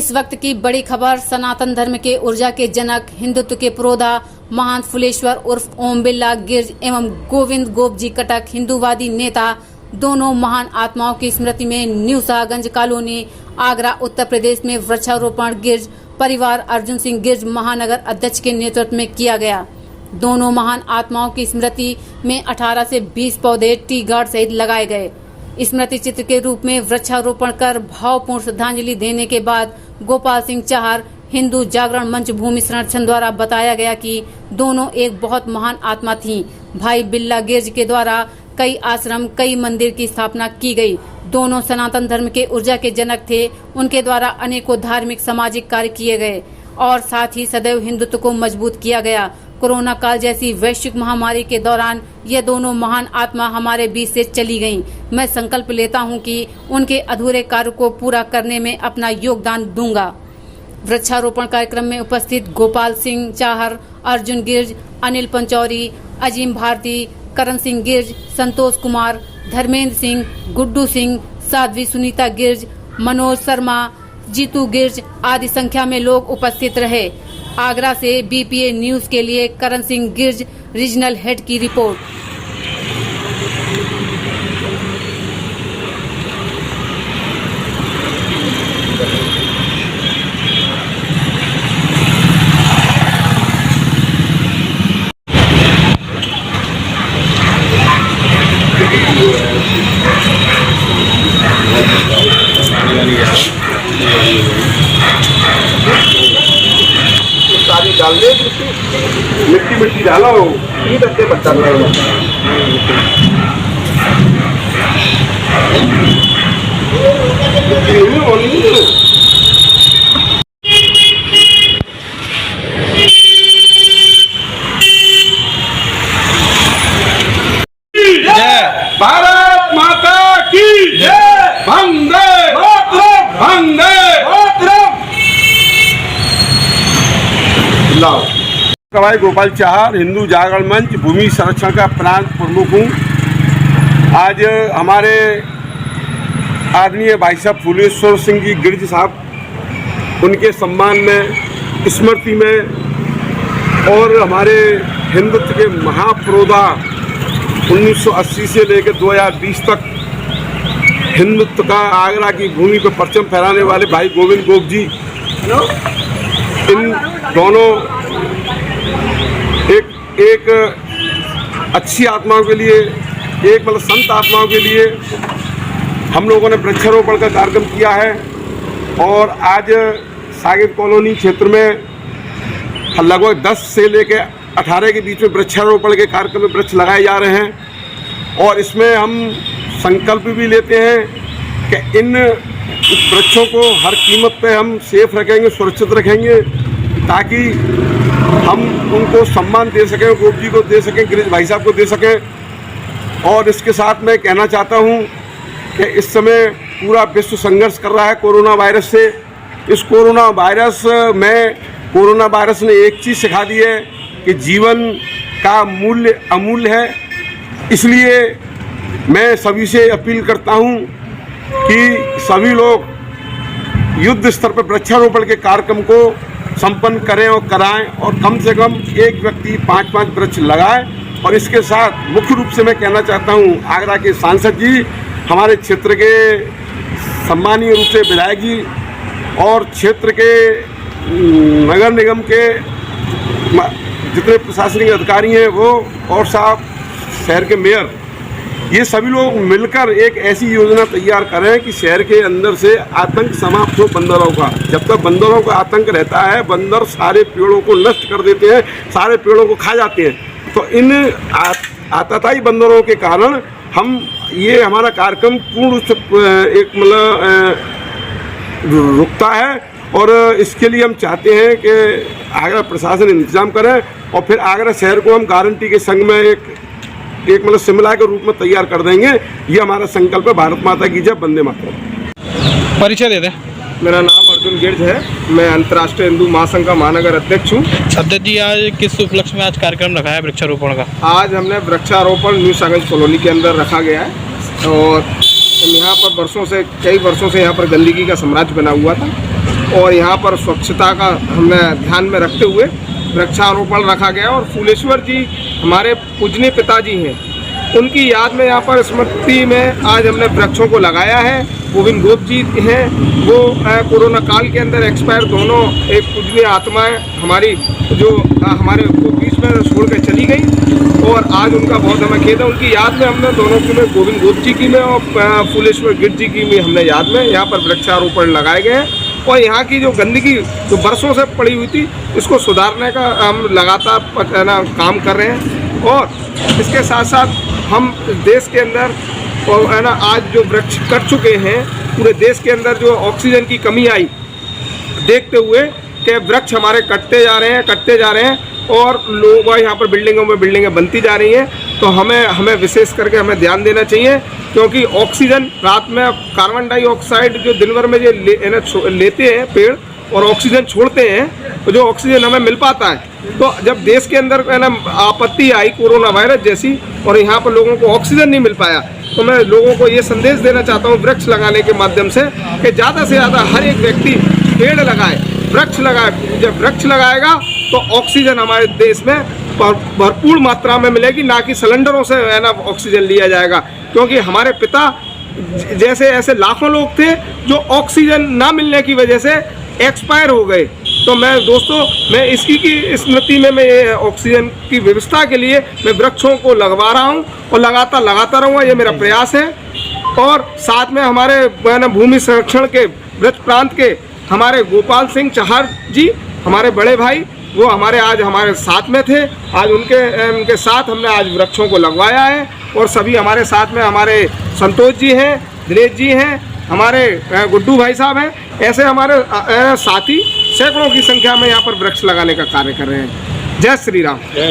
इस वक्त की बड़ी खबर। सनातन धर्म के ऊर्जा के जनक, हिंदुत्व के पुरोधा महंत फुलेश्वर उर्फ ओम बिरला गिर्ज एवं गोविंद गोप जी कटक हिंदूवादी नेता, दोनों महान आत्माओं की स्मृति में न्यू शाहगंज कॉलोनी, आगरा, उत्तर प्रदेश में वृक्षारोपण गिर्ज परिवार अर्जुन सिंह गिर्ज महानगर अध्यक्ष के नेतृत्व में किया गया। दोनों महान आत्माओं की स्मृति में 18 से 20 पौधे टी गार्ड सहित लगाए गए। स्मृति चित्र के रूप में वृक्षारोपण कर भावपूर्ण श्रद्धांजलि देने के बाद गोपाल सिंह चाहर हिंदू जागरण मंच भूमि संरक्षण द्वारा बताया गया कि दोनों एक बहुत महान आत्मा थीं। भाई बिरला गिर्ज के द्वारा कई आश्रम, कई मंदिर की स्थापना की गई। दोनों सनातन धर्म के ऊर्जा के जनक थे। उनके द्वारा अनेकों धार्मिक, सामाजिक कार्य किए गए और साथ ही सदैव हिंदुत्व को मजबूत किया गया। कोरोना काल जैसी वैश्विक महामारी के दौरान ये दोनों महान आत्मा हमारे बीच से चली गईं। मैं संकल्प लेता हूं कि उनके अधूरे कार्य को पूरा करने में अपना योगदान दूंगा। वृक्षारोपण कार्यक्रम में उपस्थित गोपाल सिंह चाहर, अर्जुन गिर्ज, अनिल पंचौरी, अजीम भारती, करण सिंह गिर्ज, संतोष कुमार, धर्मेंद्र सिंह, गुड्डू सिंह, साध्वी सुनीता गिर्ज, मनोज शर्मा, जीतू गिर्ज आदि संख्या में लोग उपस्थित रहे। आगरा से बीपीए न्यूज के लिए करण सिंह गिर्ज, रीजनल हेड की रिपोर्ट। सारी डाल दे, मिट्टी डालो, ये करके बच्चा भारत माता की जय। वंदे मातरम, वंदे मातरम। भाई गोपाल चाहर, हिंदू जागरण मंच भूमि संरक्षण का प्रांत प्रमुख हूँ। आज हमारे आदरणीय भाई साहब फुलेश्वर सिंह जी गिर्ज साहब, उनके सम्मान में, स्मृति में और हमारे हिंदुत्व के महापुरोधा 1980 से लेकर 2020 तक हिंदुत्व का आगरा की भूमि पर परचम फहराने वाले भाई गोविंद गोप जी, इन दोनों एक अच्छी आत्माओं के लिए, एक मतलब संत आत्माओं के लिए हम लोगों ने वृक्षारोपण का कार्यक्रम किया है। और आज सागिर कॉलोनी क्षेत्र में लगभग 10 से लेकर 18 के बीच में वृक्षारोपण के कार्यक्रम में वृक्ष लगाए जा रहे हैं। और इसमें हम संकल्प भी लेते हैं कि इन वृक्षों को हर कीमत पे हम सेफ रखेंगे, सुरक्षित रखेंगे, ताकि हम उनको सम्मान दे सकें, गोप जी को दे सकें, गिरीश भाई साहब को दे सकें। और इसके साथ मैं कहना चाहता हूं कि इस समय पूरा विश्व संघर्ष कर रहा है कोरोना वायरस से। इस कोरोना वायरस ने एक चीज़ सिखा दी है कि जीवन का मूल्य अमूल्य है। इसलिए मैं सभी से अपील करता हूं कि सभी लोग युद्ध स्तर पर वृक्षारोपण के कार्यक्रम को संपन्न करें और कराएं, और कम से कम एक व्यक्ति 5-5 वृक्ष लगाए। और इसके साथ मुख्य रूप से मैं कहना चाहता हूं, आगरा के सांसद जी, हमारे क्षेत्र के सम्मानीय रूप से विधायक जी और क्षेत्र के नगर निगम के जितने प्रशासनिक अधिकारी हैं वो, और साहब शहर के मेयर, ये सभी लोग मिलकर एक ऐसी योजना तैयार करें कि शहर के अंदर से आतंक समाप्त हो बंदरों का। जब तक बंदरों का आतंक रहता है, बंदर सारे पेड़ों को नष्ट कर देते हैं, सारे पेड़ों को खा जाते हैं। तो इन आतताई बंदरों के कारण ये हमारा कार्यक्रम पूर्ण रूप से एक मतलब रुकता है। और इसके लिए हम चाहते हैं कि आगरा प्रशासन इंतजाम करे और फिर आगरा शहर को हम गारंटी के संग में एक मतलब शिमला के रूप में तैयार कर देंगे। ये हमारा संकल्प है। भारत माता की जय, वंदे मातरम। परिचय दे दें। मेरा नाम अर्जुन गिर्ज है, मैं अंतर्राष्ट्रीय हिंदू महासंघ का महानगर अध्यक्ष हूँ। अध्यक्ष जी, आज किस उपलक्ष्य में आज कार्यक्रम रखा है वृक्षारोपण का? आज हमने वृक्षारोपण न्यू शाहगंज कॉलोनी के अंदर रखा गया है और यहाँ पर कई वर्षों से यहाँ पर गंदगी का साम्राज्य बना हुआ था और यहाँ पर स्वच्छता का हमने ध्यान में रखते हुए वृक्षारोपण रखा गया और फूलेश्वर जी हमारे पूजनीय पिताजी हैं, उनकी याद में यहाँ पर स्मृति में आज हमने वृक्षों को लगाया है। गोविंद गोप जी हैं, वो कोरोना काल के अंदर एक्सपायर, दोनों एक पूजनीय आत्माएं हमारी जो हमारे को बीच में छोड़ के चली गई और आज उनका बहुत हमें खेद है। उनकी याद में हमने दोनों की में, गोविंद गोप जी की में और फूलेश्वर गिर जी की में हमने याद में यहाँ पर वृक्षारोपण लगाए गए हैं और यहाँ की जो गंदगी जो बरसों से पड़ी हुई थी इसको सुधारने का हम लगातार काम कर रहे हैं और इसके साथ साथ हम देश के अंदर आज जो वृक्ष कट चुके हैं, पूरे देश के अंदर जो ऑक्सीजन की कमी आई देखते हुए कि वृक्ष हमारे कटते जा रहे हैं और लोग यहाँ पर बिल्डिंगों में बिल्डिंगें बनती जा रही हैं, तो हमें विशेष करके हमें ध्यान देना चाहिए क्योंकि ऑक्सीजन रात में कार्बन डाइऑक्साइड जो दिन भर में जो लेते हैं पेड़ और ऑक्सीजन छोड़ते हैं, तो जो ऑक्सीजन हमें मिल पाता है। तो जब देश के अंदर आपत्ति आई कोरोना वायरस जैसी और यहाँ पर लोगों को ऑक्सीजन नहीं मिल पाया, तो मैं लोगों को ये संदेश देना चाहता हूँ वृक्ष लगाने के माध्यम से कि ज़्यादा से ज़्यादा हर एक व्यक्ति पेड़ लगाए, वृक्ष लगाए। जब वृक्ष लगाएगा तो ऑक्सीजन हमारे देश में भरपूर मात्रा में मिलेगी, ना कि सिलेंडरों से ऑक्सीजन लिया जाएगा, क्योंकि हमारे पिता जैसे ऐसे लाखों लोग थे जो ऑक्सीजन ना मिलने की वजह से एक्सपायर हो गए। तो मैं इसकी की स्मृति में मैं ये ऑक्सीजन की व्यवस्था के लिए मैं वृक्षों को लगवा रहा हूँ और लगाता रहूँगा, ये मेरा प्रयास है। और साथ में हमारे भूमि संरक्षण के व्रत प्रांत के हमारे गोपाल सिंह चहर जी, हमारे बड़े भाई, वो आज हमारे साथ में थे। आज उनके साथ हमने आज वृक्षों को लगवाया है और सभी हमारे साथ में हमारे संतोष जी हैं, दिनेश जी हैं, हमारे गुड्डू भाई साहब हैं, ऐसे हमारे साथी सैकड़ों की संख्या में यहाँ पर वृक्ष लगाने का कार्य कर रहे हैं। जय श्री राम।